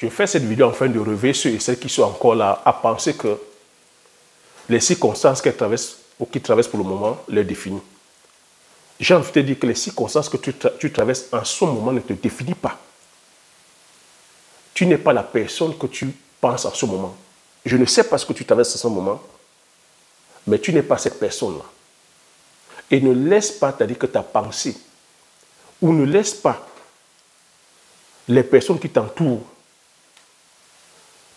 je fais cette vidéo afin de réveiller ceux et celles qui sont encore là à penser que les circonstances qu'elles traversent ou qu'ils traversent pour le moment les définissent. J'ai envie de te dire que les circonstances que tu traverses en ce moment ne te définissent pas. Tu n'es pas la personne que tu penses en ce moment. Je ne sais pas ce que tu traverses en ce moment, mais tu n'es pas cette personne-là. Et ne laisse pas, c'est-à-dire que ta pensée, ou ne laisse pas les personnes qui t'entourent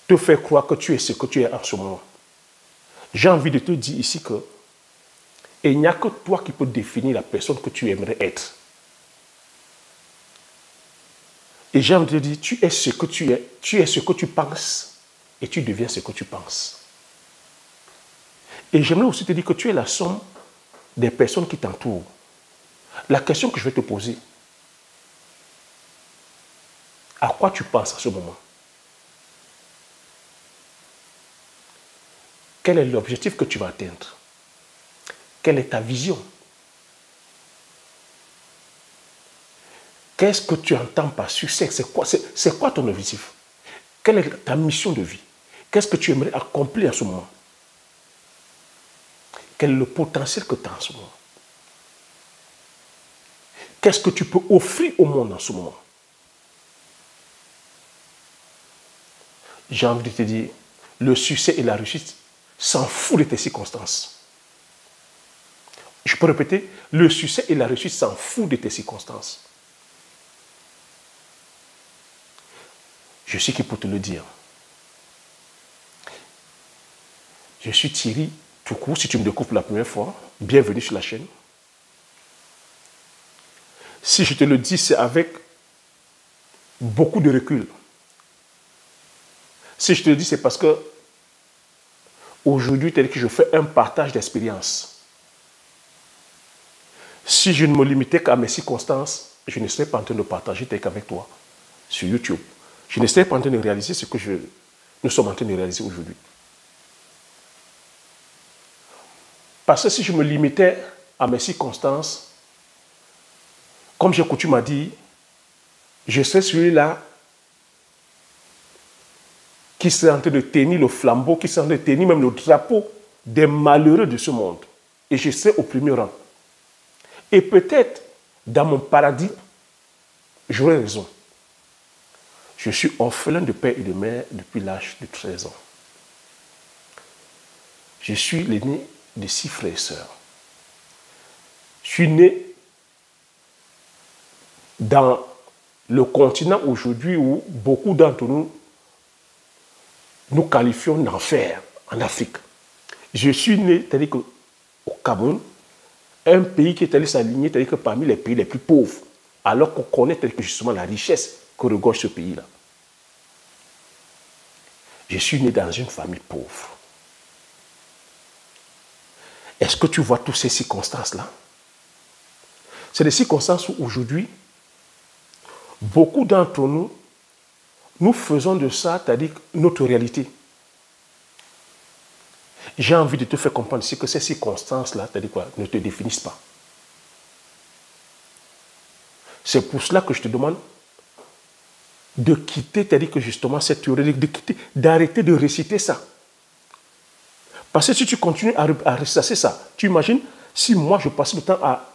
te faire croire que tu es ce que tu es en ce moment. J'ai envie de te dire ici que il n'y a que toi qui peux définir la personne que tu aimerais être. Et j'ai envie de te dire, tu es ce que tu es, tu es ce que tu penses, et tu deviens ce que tu penses. Et j'aimerais aussi te dire que tu es la somme des personnes qui t'entourent. La question que je vais te poser, à quoi tu penses à ce moment? Quel est l'objectif que tu vas atteindre? Quelle est ta vision? Qu'est-ce que tu entends par succès? C'est quoi ton objectif? Quelle est ta mission de vie? Qu'est-ce que tu aimerais accomplir en ce moment? Quel est le potentiel que tu as en ce moment? Qu'est-ce que tu peux offrir au monde en ce moment? J'ai envie de te dire, le succès et la réussite s'en foutent de tes circonstances. Je peux répéter, le succès et la réussite s'en foutent de tes circonstances. Je suis qui pour te le dire. Je suis Thierry Toukou, si tu me découvres pour la première fois, bienvenue sur la chaîne. Si je te le dis, c'est avec beaucoup de recul. Si je te le dis, c'est parce que aujourd'hui, tel que je fais un partage d'expérience. Si je ne me limitais qu'à mes circonstances, je ne serais pas en train de partager tel qu'avec toi sur YouTube. Je ne serais pas en train de réaliser ce que nous sommes en train de réaliser aujourd'hui. Parce que si je me limitais à mes circonstances, comme j'ai coutume à dire, je serais celui-là qui serait en train de tenir le flambeau, qui serait en train de tenir même le drapeau des malheureux de ce monde. Et je serais au premier rang. Et peut-être, dans mon paradis, j'aurais raison. Je suis orphelin de père et de mère depuis l'âge de 13 ans. Je suis l'aîné de 6 frères et sœurs. Je suis né dans le continent aujourd'hui où beaucoup d'entre nous qualifions d'enfer en Afrique. Je suis né, c'est-à-dire qu'au Cameroun, un pays qui est allé s'aligner, c'est-à-dire que parmi les pays les plus pauvres, alors qu'on connaît c'est-à-dire que justement la richesse que regorge ce pays-là. Je suis né dans une famille pauvre. Est-ce que tu vois toutes ces circonstances-là? C'est des circonstances où aujourd'hui, beaucoup d'entre nous, nous faisons de ça, c'est-à-dire notre réalité. J'ai envie de te faire comprendre ici que ces circonstances-là, c'est-à-dire quoi, ne te définissent pas. C'est pour cela que je te demande de quitter, c'est-à-dire que justement cette théorie, d'arrêter de réciter ça. Parce que si tu continues à ressasser ça, tu imagines si moi je passe le temps à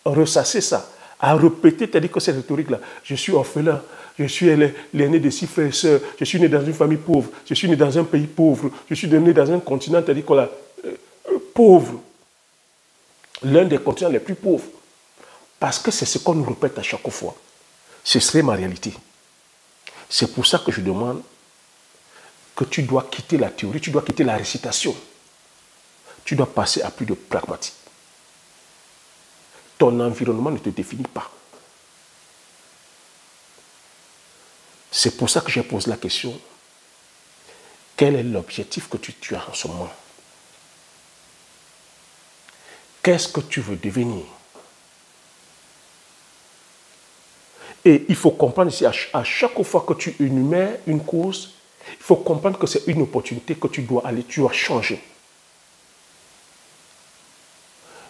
ressasser ça, à répéter, c'est-à-dire que cette rhétorique-là, je suis orphelin, je suis l'aîné de 6 frères et sœurs, je suis né dans une famille pauvre, je suis né dans un pays pauvre, je suis né dans un continent, c'est-à-dire pauvre, l'un des continents les plus pauvres. Parce que c'est ce qu'on nous répète à chaque fois. Ce serait ma réalité. C'est pour ça que je demande que tu dois quitter la théorie, tu dois quitter la récitation. Tu dois passer à plus de pragmatique. Ton environnement ne te définit pas. C'est pour ça que je pose la question. Quel est l'objectif que tu as en ce moment? Qu'est-ce que tu veux devenir? Et il faut comprendre ici, à chaque fois que tu énumères une cause, il faut comprendre que c'est une opportunité que tu dois aller, tu dois changer.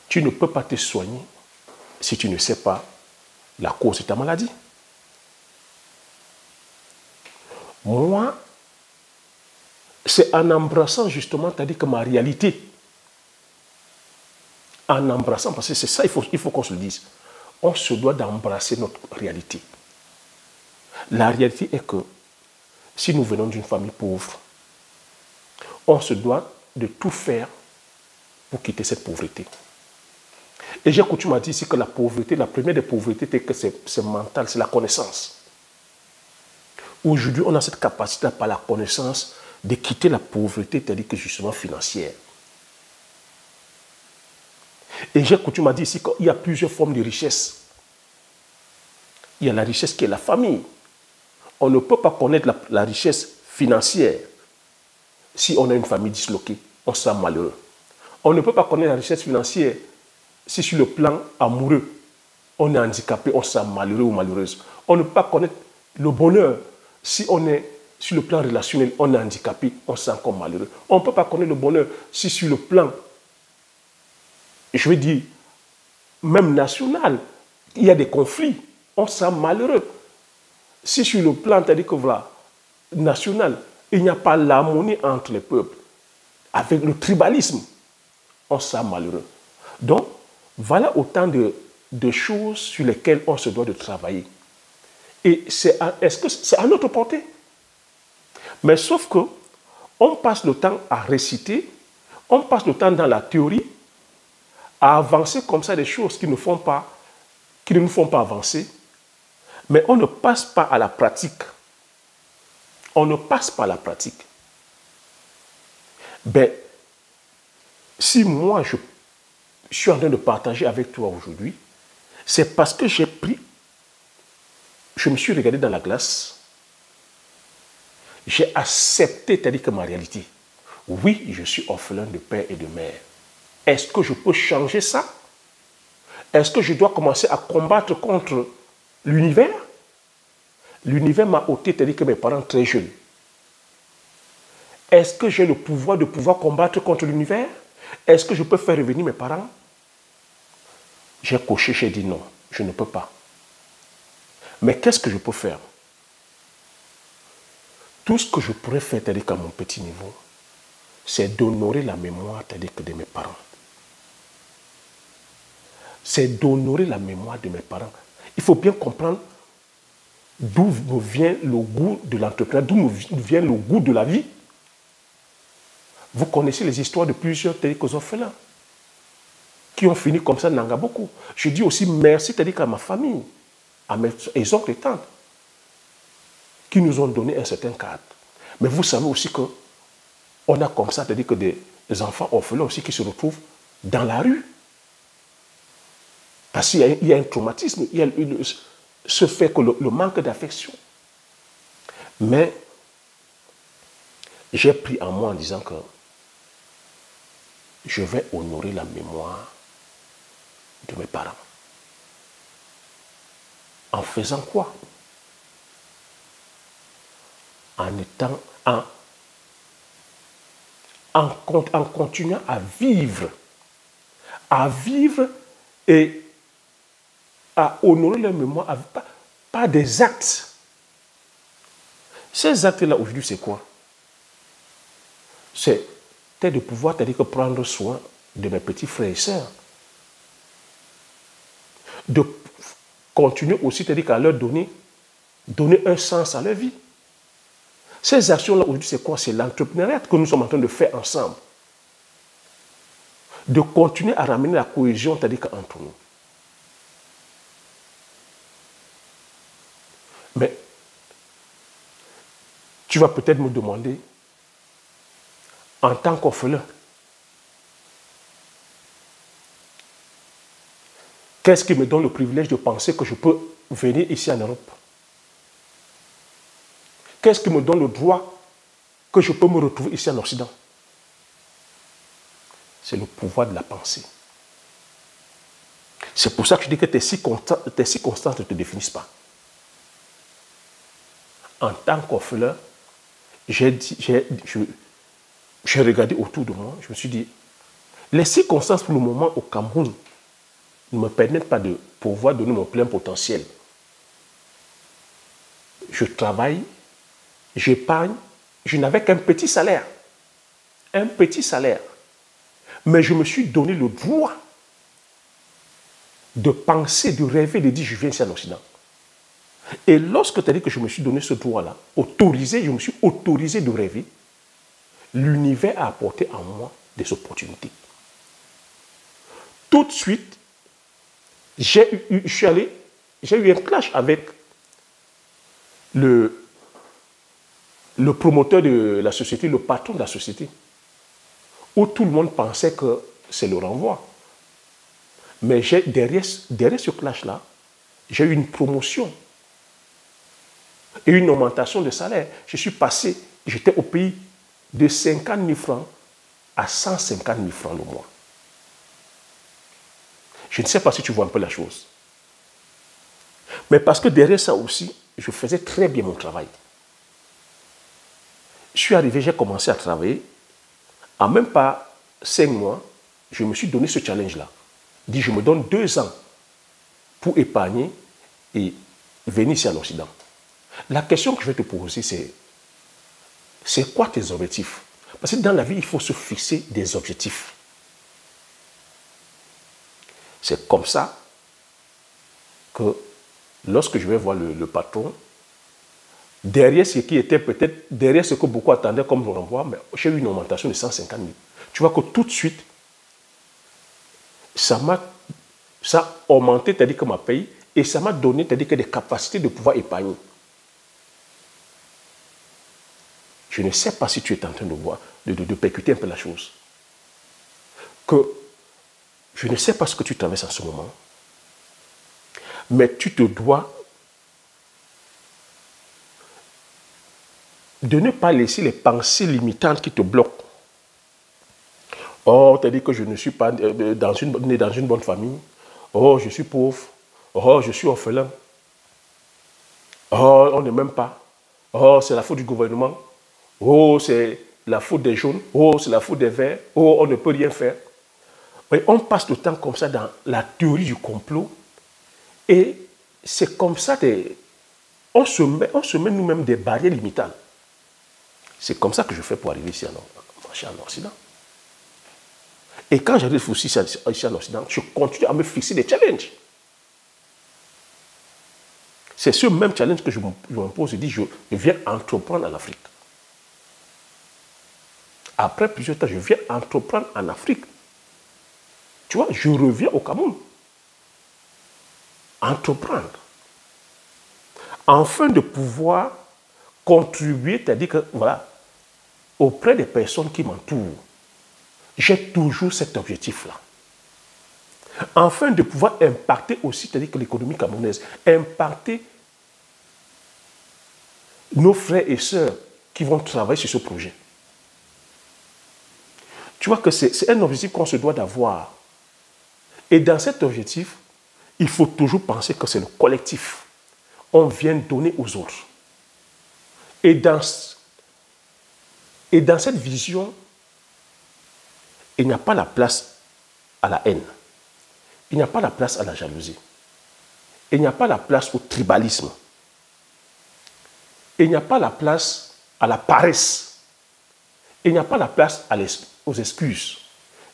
Tu ne peux pas te soigner si tu ne sais pas la cause de ta maladie. Moi, c'est en embrassant justement, c'est-à-dire que ma réalité, en embrassant, parce que c'est ça, il faut qu'on se le dise, on se doit d'embrasser notre réalité. La réalité est que si nous venons d'une famille pauvre, on se doit de tout faire pour quitter cette pauvreté. Et j'ai coutume à dire ici que la pauvreté, la première des pauvretés, c'est que c'est mental, c'est la connaissance. Aujourd'hui, on a cette capacité par la connaissance de quitter la pauvreté, c'est-à-dire que justement financière. Et j'ai coutume à dire ici qu'il y a plusieurs formes de richesse. Il y a la richesse qui est la famille. On ne peut pas connaître la richesse financière si on a une famille disloquée. On se sent malheureux. On ne peut pas connaître la richesse financière si sur le plan amoureux, on est handicapé, on se sent malheureux ou malheureuse. On ne peut pas connaître le bonheur si on est sur le plan relationnel, on est handicapé, on se sent comme malheureux. On ne peut pas connaître le bonheur si sur le plan, je veux dire, même national, il y a des conflits, on se sent malheureux. Si sur le plan, c'est-à-dire que voilà, national, il n'y a pas l'harmonie entre les peuples, avec le tribalisme, on se sent malheureux. Donc, voilà autant de choses sur lesquelles on se doit de travailler. Et est-ce que c'est à notre portée? Mais sauf que on passe le temps à réciter, on passe le temps dans la théorie, à avancer comme ça des choses qui ne nous font pas avancer, mais on ne passe pas à la pratique. On ne passe pas à la pratique. Ben, si moi je suis en train de partager avec toi aujourd'hui, c'est parce que je me suis regardé dans la glace, j'ai accepté, c'est-à-dire que ma réalité. Oui, je suis orphelin de père et de mère. Est-ce que je peux changer ça? Est-ce que je dois commencer à combattre contre l'univers? L'univers m'a ôté, c'est-à-dire que mes parents très jeunes. Est-ce que j'ai le pouvoir de pouvoir combattre contre l'univers? Est-ce que je peux faire revenir mes parents? J'ai coché, j'ai dit non, je ne peux pas. Mais qu'est-ce que je peux faire? Tout ce que je pourrais faire, c'est-à-dire qu'à mon petit niveau, c'est d'honorer la mémoire, c'est-à-dire que de mes parents. C'est d'honorer la mémoire de mes parents. Il faut bien comprendre d'où me vient le goût de l'entrepreneuriat, d'où me vient le goût de la vie. Vous connaissez les histoires de plusieurs orphelins qui ont fini comme ça, n'en a beaucoup. Je dis aussi merci, c'est-à-dire à ma famille, à mes oncles et tantes, qui nous ont donné un certain cadre. Mais vous savez aussi qu'on a comme ça, c'est-à-dire que des enfants orphelins aussi qui se retrouvent dans la rue. Parce qu'il y a un traumatisme, il y a ce fait que le manque d'affection. Mais j'ai pris en moi en disant que je vais honorer la mémoire de mes parents. En faisant quoi? En continuant à vivre et à honorer leur mémoire par des actes. Ces actes-là, aujourd'hui, c'est quoi? C'est de pouvoir, c'est-à-dire que prendre soin de mes petits frères et sœurs. De continuer aussi, c'est-à-dire qu'à leur donner un sens à leur vie. Ces actions-là, aujourd'hui, c'est quoi? C'est l'entrepreneuriat que nous sommes en train de faire ensemble. De continuer à ramener la cohésion, c'est-à-dire qu'entre nous. Mais tu vas peut-être me demander, en tant qu'orphelin, qu'est-ce qui me donne le privilège de penser que je peux venir ici en Europe? Qu'est-ce qui me donne le droit que je peux me retrouver ici en Occident? C'est le pouvoir de la pensée. C'est pour ça que je dis que tes circonstances ne te définissent pas. En tant qu'orphelin, j'ai regardé autour de moi, je me suis dit, les circonstances pour le moment au Cameroun ne me permettent pas de pouvoir donner mon plein potentiel. Je travaille, j'épargne, je n'avais qu'un petit salaire. Un petit salaire. Mais je me suis donné le droit de penser, de rêver, de dire je viens ici en Occident. Et lorsque tu as dit que je me suis donné ce droit-là, je me suis autorisé de rêver, l'univers a apporté en moi des opportunités. Tout de suite, j'ai eu un clash avec le promoteur de la société, le patron de la société, où tout le monde pensait que c'est le renvoi. Mais derrière ce clash-là, j'ai eu une promotion et une augmentation de salaire. Je suis passé, j'étais au pays de 50 000 francs à 150 000 francs le mois. Je ne sais pas si tu vois un peu la chose. Mais parce que derrière ça aussi, je faisais très bien mon travail. Je suis arrivé, j'ai commencé à travailler. En même pas 5 mois, je me suis donné ce challenge-là. Dit, je me donne 2 ans pour épargner et venir ici en Occident. La question que je vais te poser, c'est quoi tes objectifs? Parce que dans la vie, il faut se fixer des objectifs. C'est comme ça que lorsque je vais voir le patron, derrière ce qui était peut-être, derrière ce que beaucoup attendaient comme le renvoi, mais j'ai eu une augmentation de 150 000. Tu vois que tout de suite, ça a augmenté, c'est-à-dire que ma paye, et ça m'a donné, c'est-à-dire que des capacités de pouvoir épargner. Je ne sais pas si tu es en train de voir, de percuter un peu la chose. Que je ne sais pas ce que tu traverses en ce moment, mais tu te dois de ne pas laisser les pensées limitantes qui te bloquent. Oh, tu as dit que je ne suis pas né dans une bonne famille. Oh, je suis pauvre. Oh, je suis orphelin. Oh, on ne m'aime pas. Oh, c'est la faute du gouvernement. Oh, c'est la faute des jaunes. Oh, c'est la faute des verts. Oh, on ne peut rien faire. Et on passe le temps comme ça dans la théorie du complot. Et c'est comme ça, on se met nous-mêmes des barrières limitantes. C'est comme ça que je fais pour arriver ici en Occident. Et quand j'arrive aussi ici en Occident, je continue à me fixer des challenges. C'est ce même challenge que je me pose. Je dis, je viens entreprendre en Afrique. Après plusieurs temps, je viens entreprendre en Afrique. Tu vois, je reviens au Cameroun. Entreprendre. Afin de pouvoir contribuer, c'est-à-dire que, voilà, auprès des personnes qui m'entourent. J'ai toujours cet objectif-là. Afin de pouvoir impacter aussi, c'est-à-dire que l'économie camerounaise, impacter nos frères et sœurs qui vont travailler sur ce projet. Tu vois que c'est un objectif qu'on se doit d'avoir. Et dans cet objectif, il faut toujours penser que c'est le collectif. On vient donner aux autres. Et dans cette vision, il n'y a pas la place à la haine. Il n'y a pas la place à la jalousie. Il n'y a pas la place au tribalisme. Il n'y a pas la place à la paresse. Il n'y a pas la place aux excuses.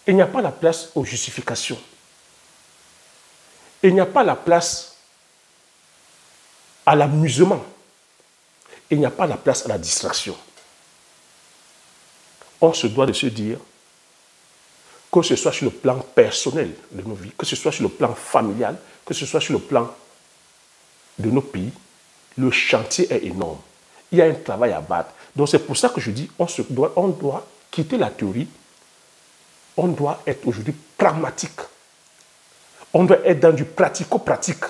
Il n'y a pas la place aux justifications. Il n'y a pas la place à l'amusement. Il n'y a pas la place à la distraction. On se doit de se dire, que ce soit sur le plan personnel de nos vies, que ce soit sur le plan familial, que ce soit sur le plan de nos pays, le chantier est énorme. Il y a un travail à battre. Donc c'est pour ça que je dis, on doit quitter la théorie, on doit être aujourd'hui pragmatique. On doit être dans du pratico-pratique.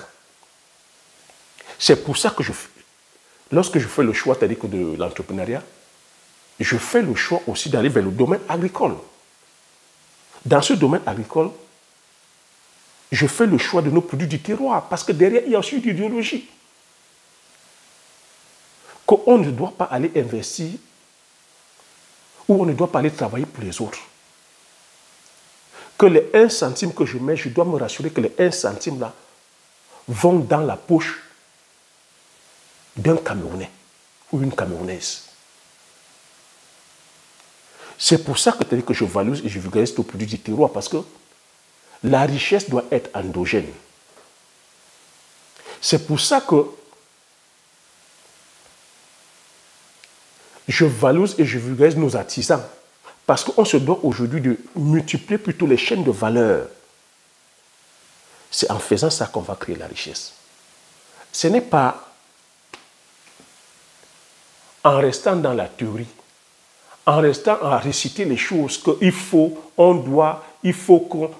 C'est pour ça que lorsque je fais le choix, c'est-à-dire que de l'entrepreneuriat, je fais le choix aussi d'aller vers le domaine agricole. Dans ce domaine agricole, je fais le choix de nos produits du terroir, parce que derrière, il y a aussi une idéologie. Qu'on ne doit pas aller investir ou on ne doit pas aller travailler pour les autres. Que les 1 centime que je mets, je dois me rassurer que les 1 centime là vont dans la poche d'un Camerounais ou une Camerounaise. C'est pour ça que je valorise et je vulgarise le produit du terroir, parce que la richesse doit être endogène. C'est pour ça que je valorise et je vulgarise nos artisans. Parce qu'on se doit aujourd'hui de multiplier plutôt les chaînes de valeur. C'est en faisant ça qu'on va créer la richesse. Ce n'est pas en restant dans la théorie, en restant à réciter les choses qu'il faut, on doit, il faut qu'on...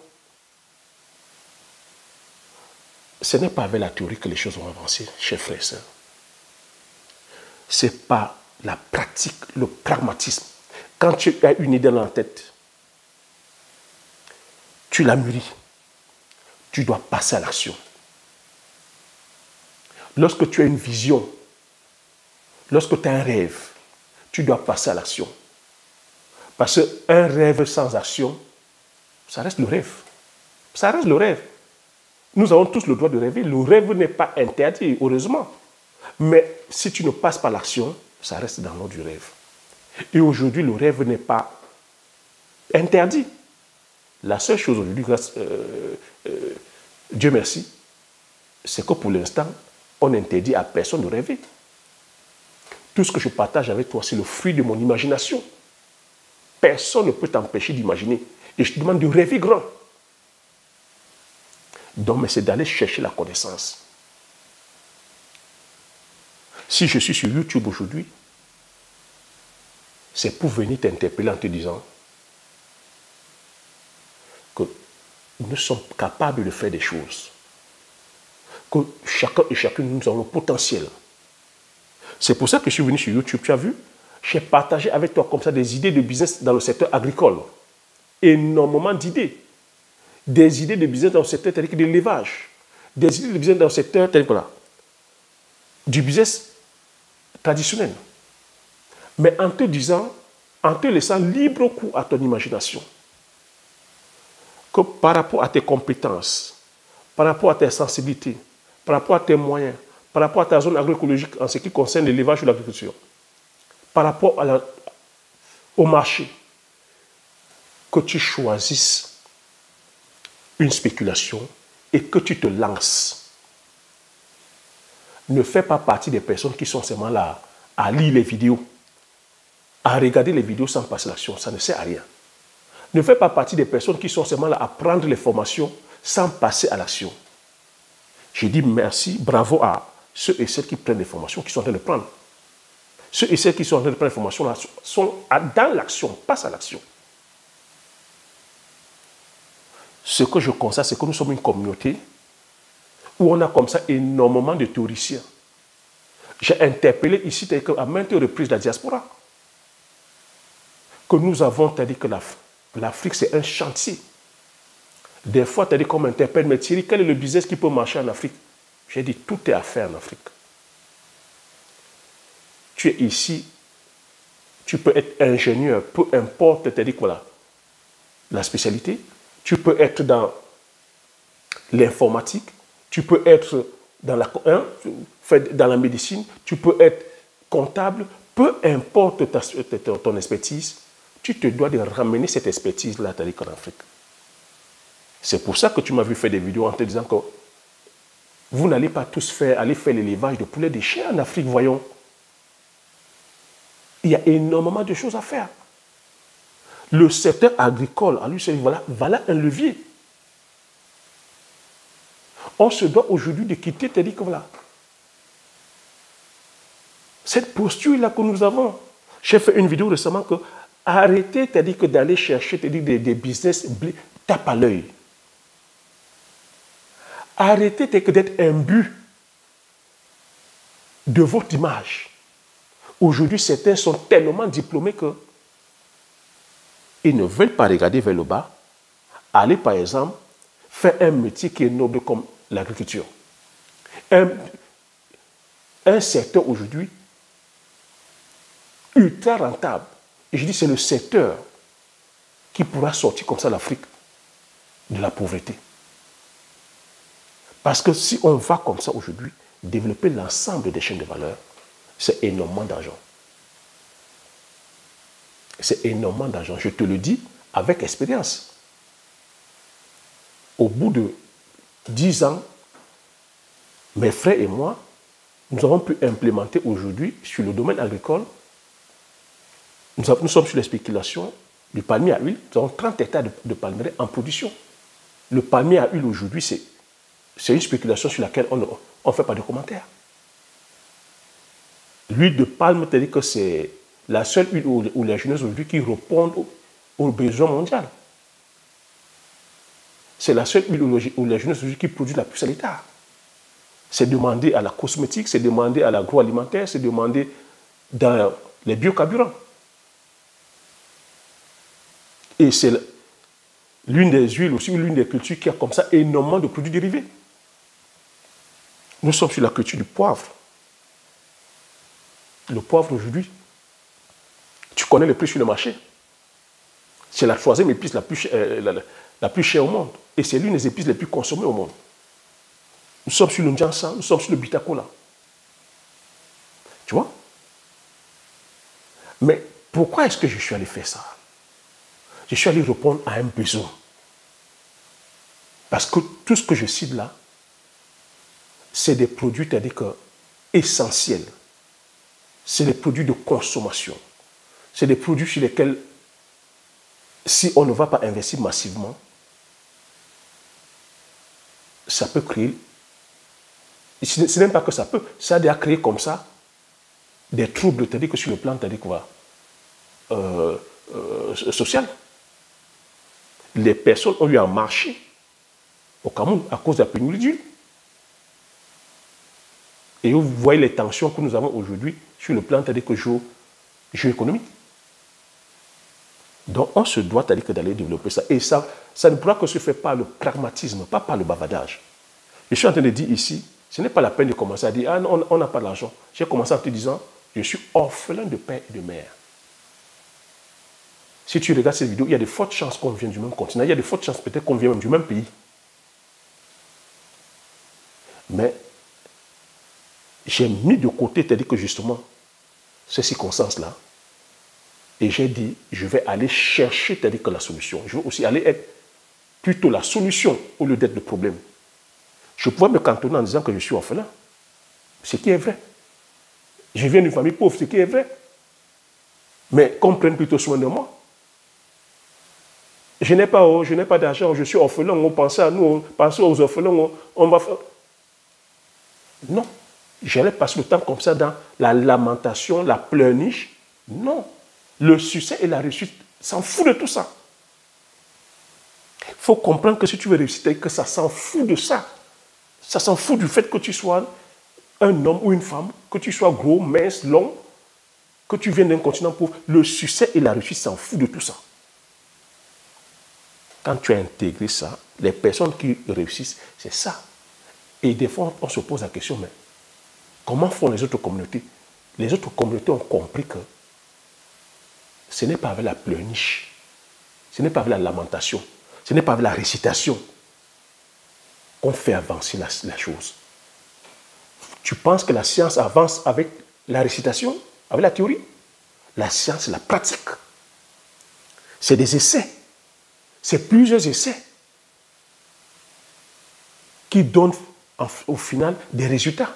Ce n'est pas avec la théorie que les choses vont avancer, chers frères et sœurs. C'est pas la pratique, le pragmatisme. Quand tu as une idée dans la tête, tu la mûris, tu dois passer à l'action. Lorsque tu as une vision, lorsque tu as un rêve, tu dois passer à l'action. Parce qu'un rêve sans action, ça reste le rêve. Ça reste le rêve. Nous avons tous le droit de rêver. Le rêve n'est pas interdit, heureusement. Mais si tu ne passes pas l'action, ça reste dans l'ordre du rêve. Et aujourd'hui, le rêve n'est pas interdit. La seule chose aujourd'hui, Dieu merci, c'est que pour l'instant, on interdit à personne de rêver. Tout ce que je partage avec toi, c'est le fruit de mon imagination. Personne ne peut t'empêcher d'imaginer. Et je te demande de rêver grand. Donc, mais c'est d'aller chercher la connaissance. Si je suis sur YouTube aujourd'hui, c'est pour venir t'interpeller en te disant que nous sommes capables de faire des choses. Que chacun et chacune, nous avons le potentiel. C'est pour ça que je suis venu sur YouTube, tu as vu? J'ai partagé avec toi comme ça des idées de business dans le secteur agricole. Énormément d'idées. Des idées de business dans le secteur de l'élevage. Des idées de business dans le secteur du business traditionnel. Mais en te disant, en te laissant libre cours à ton imagination, que par rapport à tes compétences, par rapport à tes sensibilités, par rapport à tes moyens, par rapport à ta zone agroécologique en ce qui concerne l'élevage ou l'agriculture, par rapport au marché, que tu choisisses une spéculation et que tu te lances. Ne fais pas partie des personnes qui sont seulement là à lire les vidéos, à regarder les vidéos sans passer à l'action. Ça ne sert à rien. Ne fais pas partie des personnes qui sont seulement là à prendre les formations sans passer à l'action. Je dis merci, bravo à ceux et celles qui prennent les formations, qui sont en train de prendre. Ceux et celles qui sont en train de prendre les formations là, sont dans l'action, passent à l'action. Ce que je constate, c'est que nous sommes une communauté où on a comme ça énormément de théoriciens. J'ai interpellé ici à maintes reprises la diaspora. Que nous avons, c'est-à-dire que l'Afrique, c'est un chantier. Des fois, c'est-à-dire qu'on m'interpelle, mais Thierry, quel est le business qui peut marcher en Afrique? J'ai dit, tout est à faire en Afrique. Tu es ici, tu peux être ingénieur, peu importe, c'est-à-dire voilà, la spécialité. Tu peux être dans l'informatique, tu peux être dans la médecine, tu peux être comptable, peu importe ton expertise, tu te dois de ramener cette expertise-là en Afrique. C'est pour ça que tu m'as vu faire des vidéos en te disant que vous n'allez pas tous aller faire l'élevage de poulets de chiens en Afrique, voyons. Il y a énormément de choses à faire. Le secteur agricole, à lui seul, voilà un levier. On se doit aujourd'hui de quitter, c'est-à-dire que voilà, cette posture-là que nous avons. J'ai fait une vidéo récemment que arrêtez, c'est-à-dire que d'aller chercher, c'est-à-dire des business tape à l'œil. Arrêtez d'être un but de votre image. Aujourd'hui, certains sont tellement diplômés que ils ne veulent pas regarder vers le bas, aller par exemple faire un métier qui est noble comme l'agriculture. Un secteur aujourd'hui ultra rentable. Et je dis c'est le secteur qui pourra sortir comme ça l'Afrique de la pauvreté. Parce que si on va comme ça aujourd'hui, développer l'ensemble des chaînes de valeur, C'est énormément d'argent. C'est énormément d'argent. Je te le dis avec expérience. Au bout de 10 ans, mes frères et moi, nous avons pu implémenter aujourd'hui sur le domaine agricole, nous sommes sur les spéculations du palmier à huile. Nous avons 30 hectares de palmiers en production. Le palmier à huile aujourd'hui, c'est une spéculation sur laquelle on ne fait pas de commentaires. L'huile de palme, c'est-à-dire que c'est la seule huile oléagineuse aujourd'hui qui répond aux besoins mondiaux. C'est la seule huile oléagineuse aujourd'hui qui produit la plus à l'État. C'est demandé à la cosmétique, c'est demandé à l'agroalimentaire, c'est demandé dans les biocarburants. Et c'est l'une des huiles aussi, l'une des cultures qui a comme ça énormément de produits dérivés. Nous sommes sur la culture du poivre. Le poivre aujourd'hui, tu connais le prix sur le marché. C'est la troisième épice la plus chère au monde. Et c'est l'une des épices les plus consommées au monde. Nous sommes sur le Njansa, nous sommes sur le Bitakola. Tu vois? Mais pourquoi est-ce que je suis allé faire ça? Je suis allé répondre à un besoin. Parce que tout ce que je cible là, c'est des produits, c'est-à-dire que essentiels. C'est des produits de consommation. C'est des produits sur lesquels, si on ne va pas investir massivement, ça peut créer, ce n'est même pas que ça peut, ça a déjà créé comme ça des troubles, c'est-à-dire que sur le plan, c'est-à-dire quoi, social. Les personnes ont eu à marcher au Cameroun à cause de la pénurie d'huile. Et vous voyez les tensions que nous avons aujourd'hui sur le plan, c'est-à-dire que géoéconomique. Donc on se doit, c'est-à-dire que d'aller développer ça. Et ça ne pourra que se faire par le pragmatisme, pas par le bavardage. Je suis en train de dire ici, ce n'est pas la peine de commencer à dire, ah non, on n'a pas d'argent. J'ai commencé en te disant, je suis orphelin de père et de mère. Si tu regardes cette vidéo, il y a de fortes chances qu'on vienne du même continent. Il y a de fortes chances peut-être qu'on vienne même du même pays. Mais j'ai mis de côté, c'est-à-dire que justement, ces circonstances-là, et j'ai dit, je vais aller chercher, c'est-à-dire que la solution. Je veux aussi aller être plutôt la solution au lieu d'être le problème. Je pouvais me cantonner en disant que je suis orphelin. Ce qui est vrai. Je viens d'une famille pauvre, ce qui est vrai. Mais qu'on prenne plutôt soin de moi. Je n'ai pas d'argent, je suis orphelin, on pensait à nous, on pensait aux orphelins, on va faire... Non. J'allais passer le temps comme ça dans la lamentation, la pleurniche. Non. Le succès et la réussite s'en fout de tout ça. Il faut comprendre que si tu veux réussir, que ça s'en fout de ça. Ça s'en fout du fait que tu sois un homme ou une femme, que tu sois gros, mince, long, que tu viennes d'un continent pauvre. Le succès et la réussite s'en fout de tout ça. Quand tu as intégré ça, les personnes qui réussissent, c'est ça. Et des fois, on se pose la question, mais comment font les autres communautés? Les autres communautés ont compris que ce n'est pas avec la pleurniche, ce n'est pas avec la lamentation, ce n'est pas avec la récitation qu'on fait avancer la chose. Tu penses que la science avance avec la récitation, avec la théorie? La science, c'est la pratique. C'est des essais. C'est plusieurs essais qui donnent au final des résultats.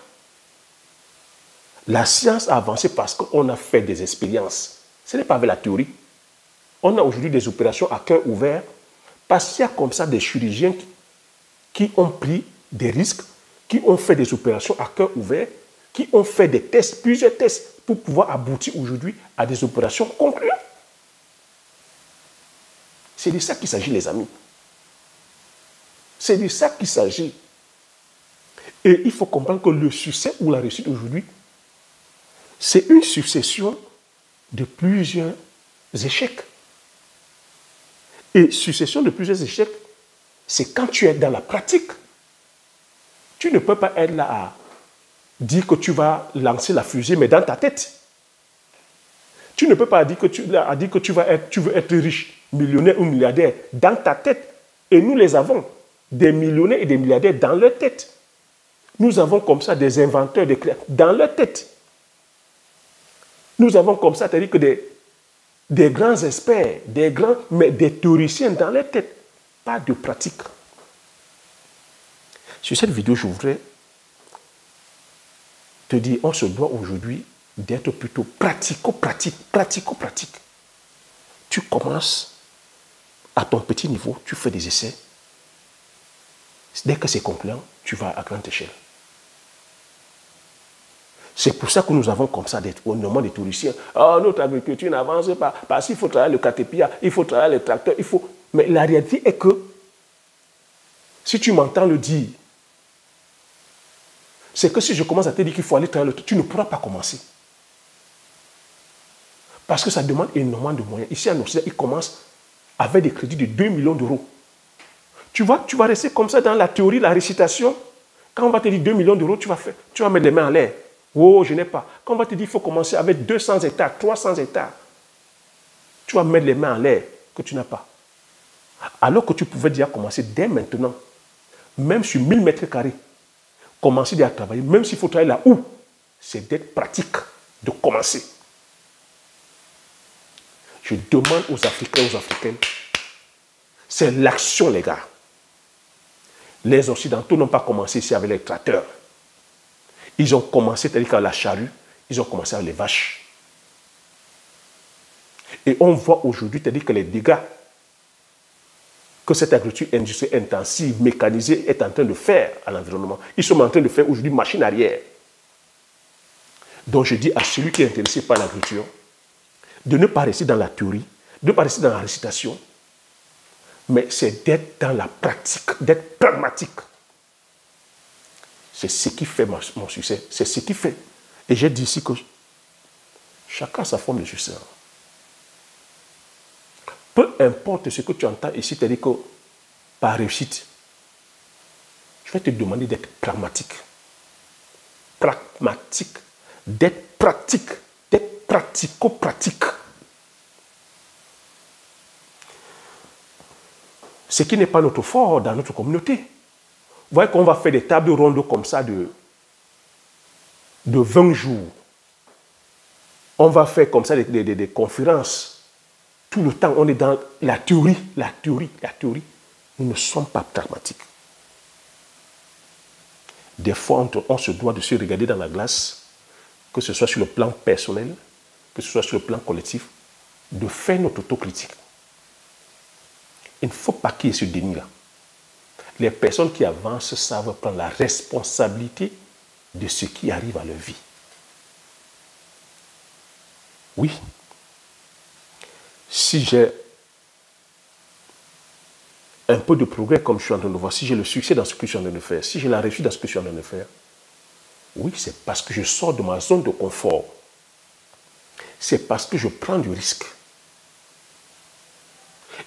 La science a avancé parce qu'on a fait des expériences. Ce n'est pas avec la théorie. On a aujourd'hui des opérations à cœur ouvert parce qu'il y a comme ça des chirurgiens qui ont pris des risques, qui ont fait des opérations à cœur ouvert, qui ont fait des tests, plusieurs tests, pour pouvoir aboutir aujourd'hui à des opérations concluantes. C'est de ça qu'il s'agit, les amis. C'est de ça qu'il s'agit. Et il faut comprendre que le succès ou la réussite aujourd'hui, c'est une succession de plusieurs échecs. Et succession de plusieurs échecs, c'est quand tu es dans la pratique. Tu ne peux pas être là à dire que tu vas lancer la fusée, mais dans ta tête. Tu ne peux pas dire que tu veux être riche, millionnaire ou milliardaire dans ta tête. Et nous les avons, des millionnaires et des milliardaires dans leur tête. Nous avons comme ça des inventeurs, des créateurs dans leur tête. Nous avons comme ça, c'est-à-dire que des grands experts, mais des théoriciens dans les têtes, pas de pratique. Sur cette vidéo, je voudrais te dire, on se doit aujourd'hui d'être plutôt pratico-pratique. Tu commences à ton petit niveau, tu fais des essais. Dès que c'est concluant, tu vas à grande échelle. C'est pour ça que nous avons comme ça, au moment des théoriciens, notre agriculture n'avance pas, parce qu'il faut travailler le catépia, il faut travailler les tracteurs, il faut... Mais la réalité est que, si tu m'entends le dire, c'est que si je commence à te dire qu'il faut aller travailler tu ne pourras pas commencer. Parce que ça demande énormément de moyens. Ici, en Occident, ils commencent avec des crédits de 2 millions d'euros. Tu vas rester comme ça dans la théorie, la récitation. Quand on va te dire 2 millions d'euros, tu vas mettre les mains en l'air. Oh, je n'ai pas. Quand on va te dire qu'il faut commencer avec 200 hectares, 300 hectares, tu vas mettre les mains en l'air que tu n'as pas. Alors que tu pouvais déjà commencer dès maintenant, même sur 1000 mètres carrés, commencer déjà à travailler, même s'il faut travailler là où, c'est d'être pratique, de commencer. Je demande aux Africains, aux Africaines, c'est l'action, les gars. Les Occidentaux n'ont pas commencé ici avec les tracteurs. Ils ont commencé, c'est-à-dire qu'à la charrue, ils ont commencé avec les vaches. Et on voit aujourd'hui, c'est-à-dire que les dégâts que cette agriculture industrielle intensive, mécanisée, est en train de faire à l'environnement. Ils sont en train de faire aujourd'hui machine arrière. Donc je dis à celui qui est intéressé par l'agriculture, de ne pas rester dans la théorie, de ne pas rester dans la récitation, mais c'est d'être dans la pratique, d'être pragmatique. C'est ce qui fait mon succès. C'est ce qui fait. Et j'ai dit ici que chacun a sa forme de succès. Peu importe ce que tu entends ici, c'est-à-dire que par réussite, je vais te demander d'être pragmatique. Pragmatique. D'être pratique. D'être pratico-pratique. Ce qui n'est pas notre fort dans notre communauté. Vous voyez qu'on va faire des tables rondes comme ça de 20 jours. On va faire comme ça des conférences. Tout le temps, on est dans la théorie. Nous ne sommes pas pragmatiques. Des fois, on se doit de se regarder dans la glace, que ce soit sur le plan personnel, que ce soit sur le plan collectif, de faire notre autocritique. Il ne faut pas qu'il y ait ce déni-là. Les personnes qui avancent savent prendre la responsabilité de ce qui arrive à leur vie. Oui. Si j'ai un peu de progrès comme je suis en train de voir, si j'ai le succès dans ce que je suis en train de faire, si j'ai la réussite dans ce que je suis en train de faire, oui, c'est parce que je sors de ma zone de confort. C'est parce que je prends du risque.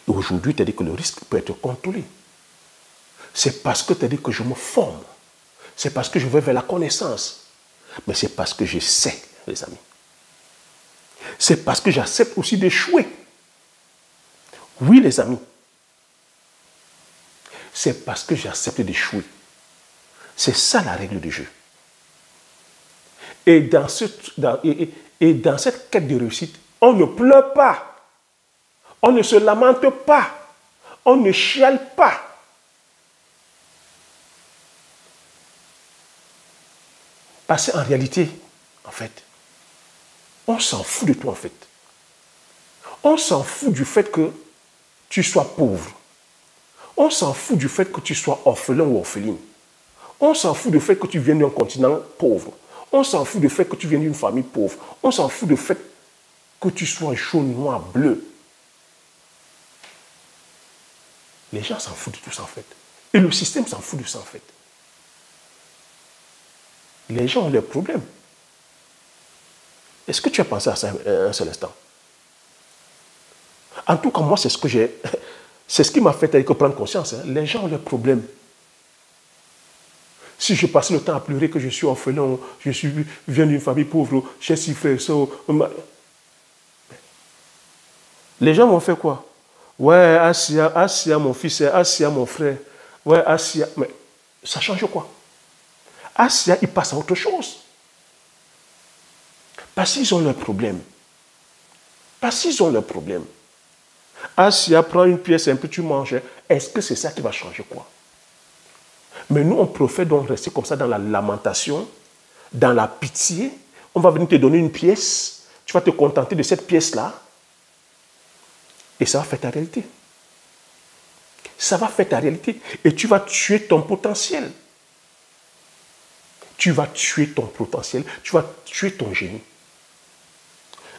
Et aujourd'hui, tu as dit que le risque peut être contrôlé. C'est parce que tu as dit que je me forme. C'est parce que je vais vers la connaissance. Mais c'est parce que je sais, les amis. C'est parce que j'accepte aussi d'échouer. Oui, les amis. C'est parce que j'accepte d'échouer. C'est ça la règle du jeu. Et dans cette quête de réussite, on ne pleure pas. On ne se lamente pas. On ne chiale pas. Parce qu'en réalité, en fait, on s'en fout de toi, en fait. On s'en fout du fait que tu sois pauvre. On s'en fout du fait que tu sois orphelin ou orpheline. On s'en fout du fait que tu viennes d'un continent pauvre. On s'en fout du fait que tu viennes d'une famille pauvre. On s'en fout du fait que tu sois jaune, noir, bleu. Les gens s'en foutent de tout ça, en fait. Et le système s'en fout de ça, en fait. Les gens ont leurs problèmes. Est-ce que tu as pensé à ça un seul instant? En tout cas, moi, c'est ce que j'ai... C'est ce qui m'a fait prendre conscience. Hein. Les gens ont leurs problèmes. Si je passe le temps à pleurer que je suis orphelin, viens d'une famille pauvre, j'ai si frère, ça... Les gens vont faire quoi? Ouais, Assia, mon fils, Assia, mon frère. Ouais, Assia... Mais ça change quoi? Assia, il passe à autre chose. Parce qu'ils ont leurs problèmes. Parce qu'ils ont leurs problèmes. Asia, prends une pièce un peu, tu manges. Est-ce que c'est ça qui va changer quoi? Mais nous, on préfère donc rester comme ça dans la lamentation, dans la pitié. On va venir te donner une pièce. Tu vas te contenter de cette pièce-là. Et ça va faire ta réalité. Ça va faire ta réalité. Et tu vas tuer ton potentiel. Tu vas tuer ton potentiel. Tu vas tuer ton génie.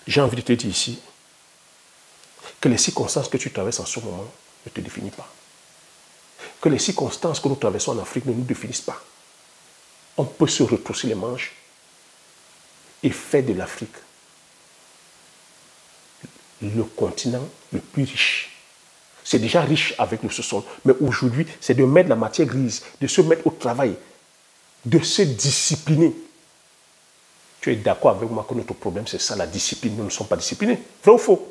J'ai envie de te dire ici que les circonstances que tu traverses en ce moment ne te définissent pas. Que les circonstances que nous traversons en Afrique ne nous définissent pas. On peut se retrousser les manches et faire de l'Afrique le continent le plus riche. C'est déjà riche avec le sous-sol, mais aujourd'hui, c'est de mettre la matière grise, de se mettre au travail, de se discipliner. Tu es d'accord avec moi que notre problème, c'est ça, la discipline. Nous ne sommes pas disciplinés. Vrai ou faux?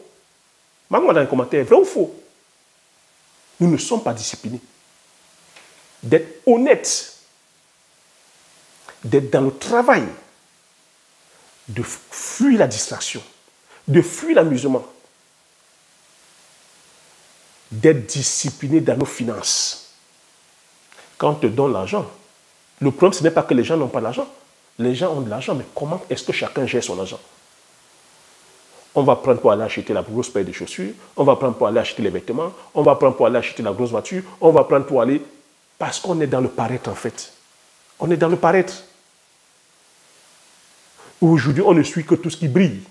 Marque-moi dans les commentaires, vrai ou faux? Nous ne sommes pas disciplinés. D'être honnête, d'être dans le travail, de fuir la distraction, de fuir l'amusement, d'être discipliné dans nos finances. Quand on te donne l'argent, le problème, ce n'est pas que les gens n'ont pas d'argent. Les gens ont de l'argent, mais comment est-ce que chacun gère son argent? On va prendre pour aller acheter la grosse paire de chaussures, on va prendre pour aller acheter les vêtements, on va prendre pour aller acheter la grosse voiture, on va prendre pour aller... Parce qu'on est dans le paraître, en fait. On est dans le paraître. Aujourd'hui, on ne suit que tout ce qui brille.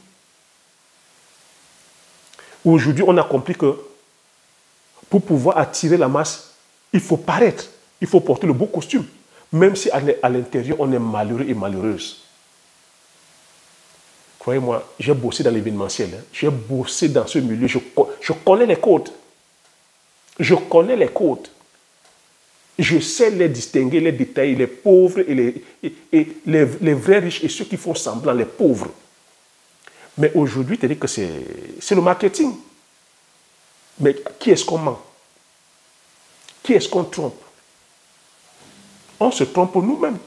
Aujourd'hui, on a compris que pour pouvoir attirer la masse, il faut paraître. Il faut porter le beau costume. Même si à l'intérieur, on est malheureux et malheureuse. Croyez-moi, j'ai bossé dans l'événementiel. Hein. J'ai bossé dans ce milieu. Je connais les codes. Je connais les codes. Je sais les distinguer, les détailler, les pauvres et les vrais riches et ceux qui font semblant, les pauvres. Mais aujourd'hui, tu dis que c'est le marketing. Mais qui est-ce qu'on ment? Qui est-ce qu'on trompe? On se trompe nous-mêmes.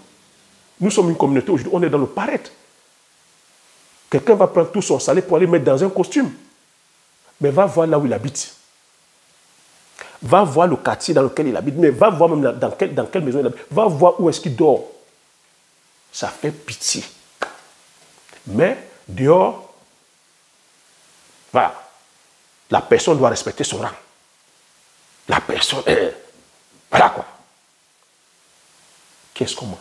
Nous sommes une communauté aujourd'hui, on est dans le paraître. Quelqu'un va prendre tout son salaire pour aller mettre dans un costume. Mais va voir là où il habite. Va voir le quartier dans lequel il habite. Mais va voir même dans quelle maison il habite. Va voir où est-ce qu'il dort. Ça fait pitié. Mais dehors, voilà. La personne doit respecter son rang. La personne est... Voilà quoi. Qu'est-ce qu'on ment?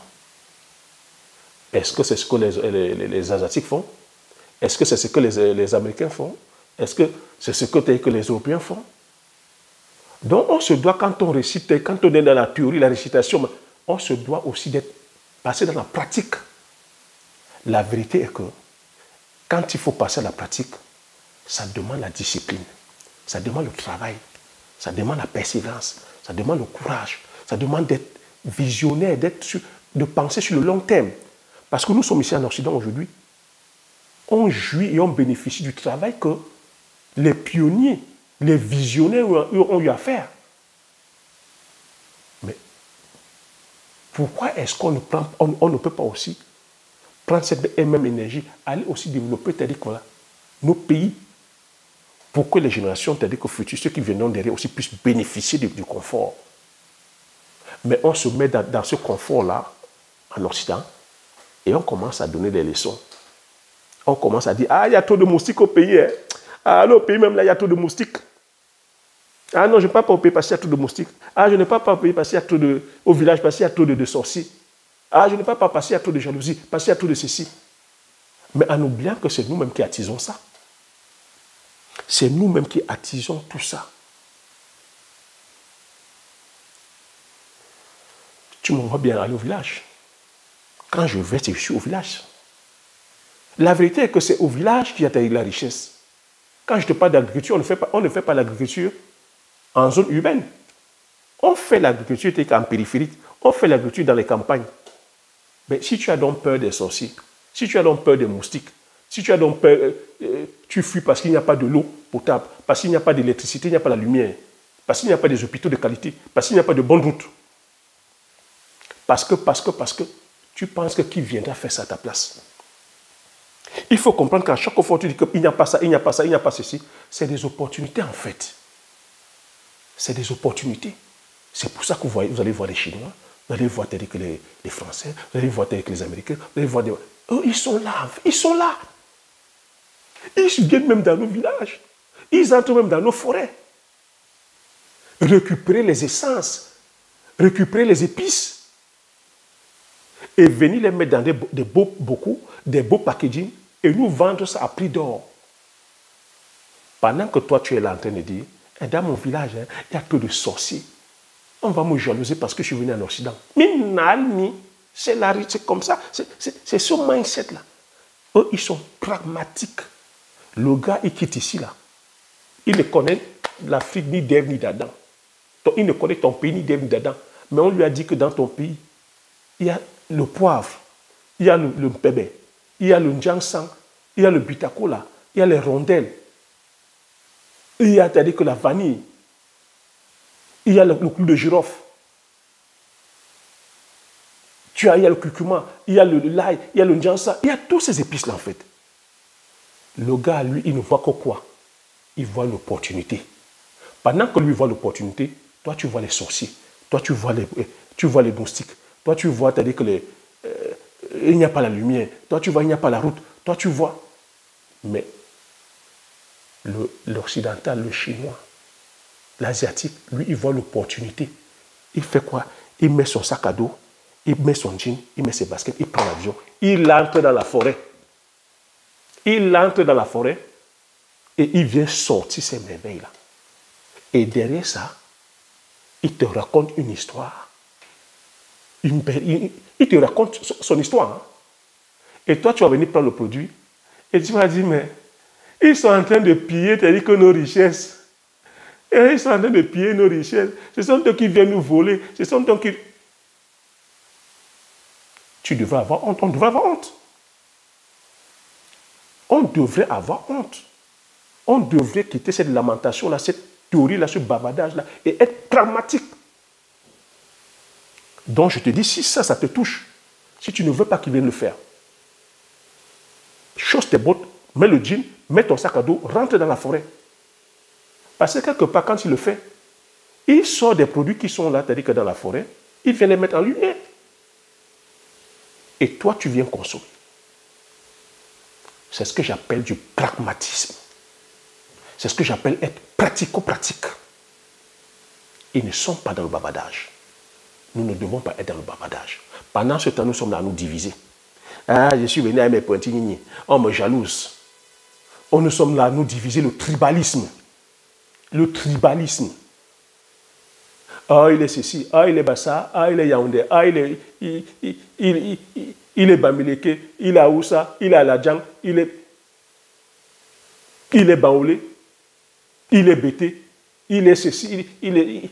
Est-ce que c'est ce que les Asiatiques font? Est-ce que c'est ce que les Américains font? Est-ce que c'est ce que les Européens font? Donc on se doit, quand on récite, quand on est dans la théorie, la récitation, on se doit aussi passer dans la pratique. La vérité est que quand il faut passer à la pratique, ça demande la discipline, ça demande le travail, ça demande la persévérance, ça demande le courage, ça demande d'être visionnaire, de penser sur le long terme. Parce que nous sommes ici en Occident aujourd'hui, on jouit et on bénéficie du travail que les pionniers, les visionnaires ont eu à faire. Mais pourquoi est-ce qu'on ne peut pas aussi prendre cette même énergie, aller aussi développer, c'est-à-dire que voilà, nos pays, pour que les générations, c'est-à-dire que futures, ceux qui viendront derrière aussi puissent bénéficier du confort. Mais on se met dans ce confort-là, en Occident, et on commence à donner des leçons. On commence à dire, ah, il y a trop de moustiques au pays. Hein. Ah, là, au pays même, là, il y a trop de moustiques. Ah non, je ne pars pas au pays parce qu'il y a trop de moustiques. Ah, je ne pars pas au pays parce qu'il y a trop de... Au village parce qu'il y a trop de sorciers. Ah, je ne pars pas parce qu'il y a trop de jalousie, parce qu'il y a trop de ceci. Mais en oubliant que c'est nous-mêmes qui attisons ça. C'est nous-mêmes qui attisons tout ça. Tu me vois bien aller au village. Quand je vais, je suis au village. La vérité est que c'est au village qu'il y a la richesse. Quand je te parle d'agriculture, on ne fait pas l'agriculture en zone urbaine. On fait l'agriculture en périphérique. On fait l'agriculture dans les campagnes. Mais si tu as donc peur des sorciers, si tu as donc peur des moustiques, si tu as donc peur, tu fuis parce qu'il n'y a pas de l'eau potable, parce qu'il n'y a pas d'électricité, il n'y a pas de lumière, parce qu'il n'y a pas des hôpitaux de qualité, parce qu'il n'y a pas de bonnes routes. Parce que tu penses que qui viendra faire ça à ta place? Il faut comprendre qu'à chaque fois, tu dis qu'il n'y a pas ça, il n'y a pas ça, il n'y a pas ceci. C'est des opportunités, en fait. C'est des opportunités. C'est pour ça que vous allez voir les Chinois, vous allez voir que les Français, vous allez voir que les Américains, vous allez voir eux, ils sont là, ils sont là. Ils viennent même dans nos villages. Ils entrent même dans nos forêts. Récupérer les essences, récupérer les épices et venir les mettre dans des beaux packaging et nous vendre ça à prix d'or. Pendant que toi, tu es là en train de dire, dans mon village, il y a peu de sorciers. On va me jalouser parce que je suis venu en Occident. C'est comme ça. C'est ce mindset-là. Eux, ils sont pragmatiques. Le gars, il quitte ici, là. Il ne connaît l'Afrique ni d'Ève ni d'Adam. Il ne connaît ton pays ni d'Ève ni d'Adam. Mais on lui a dit que dans ton pays, il y a le poivre, il y a le mpébé, il y a le njansang, il y a le bitakola, il y a les rondelles, il y a c'est-à-dire que la vanille, il y a le clou de girofle, il y a le curcuma, il y a l'ail, il y a le njansang, il y a tous ces épices-là en fait. Le gars, lui, il ne voit que quoi? Il voit l'opportunité. Pendant que lui voit l'opportunité, toi, tu vois les sorciers, toi, tu vois les moustiques, toi, tu vois, c'est-à-dire que il n'y a pas la lumière, toi, tu vois, il n'y a pas la route, toi, tu vois. Mais l'occidental, le chinois, l'asiatique, lui, il voit l'opportunité. Il fait quoi? Il met son sac à dos, il met son jean, il met ses baskets, il prend l'avion, il entre dans la forêt. Il entre dans la forêt et il vient sortir ces merveilles-là. Et derrière ça, il te raconte une histoire. Il te raconte son histoire. Hein? Et toi, tu vas venir prendre le produit et tu vas dire, mais ils sont en train de piller, c'est-à-dire que nos richesses. Et ils sont en train de piller nos richesses. Ce sont eux qui viennent nous voler. Ce sont eux qui... Tu devrais avoir honte. On devrait avoir honte. On devrait avoir honte. On devrait quitter cette lamentation-là, cette théorie-là, ce bavardage-là, et être pragmatique. Donc je te dis, si ça te touche, si tu ne veux pas qu'il vienne le faire, chausse tes bottes, mets le jean, mets ton sac à dos, rentre dans la forêt. Parce que quelque part, quand il le fait, il sort des produits qui sont là, c'est-à-dire que dans la forêt, il vient les mettre en lumière. Et toi, tu viens consommer. C'est ce que j'appelle du pragmatisme. C'est ce que j'appelle être pratico-pratique. Ils ne sont pas dans le bavardage. Nous ne devons pas être dans le bavardage. Pendant ce temps, nous sommes là à nous diviser. Ah, je suis venu avec mes pointilles, on me jalouse. Nous sommes là à nous diviser, le tribalisme. Le tribalisme. Ah, il est ceci, ah, il est Bassa, ah, il est Yaoundé, ah, il est Bamileke, il est Aoussa, il est Aladjan, il est Baoulé, il est Bété, il est ceci, il est...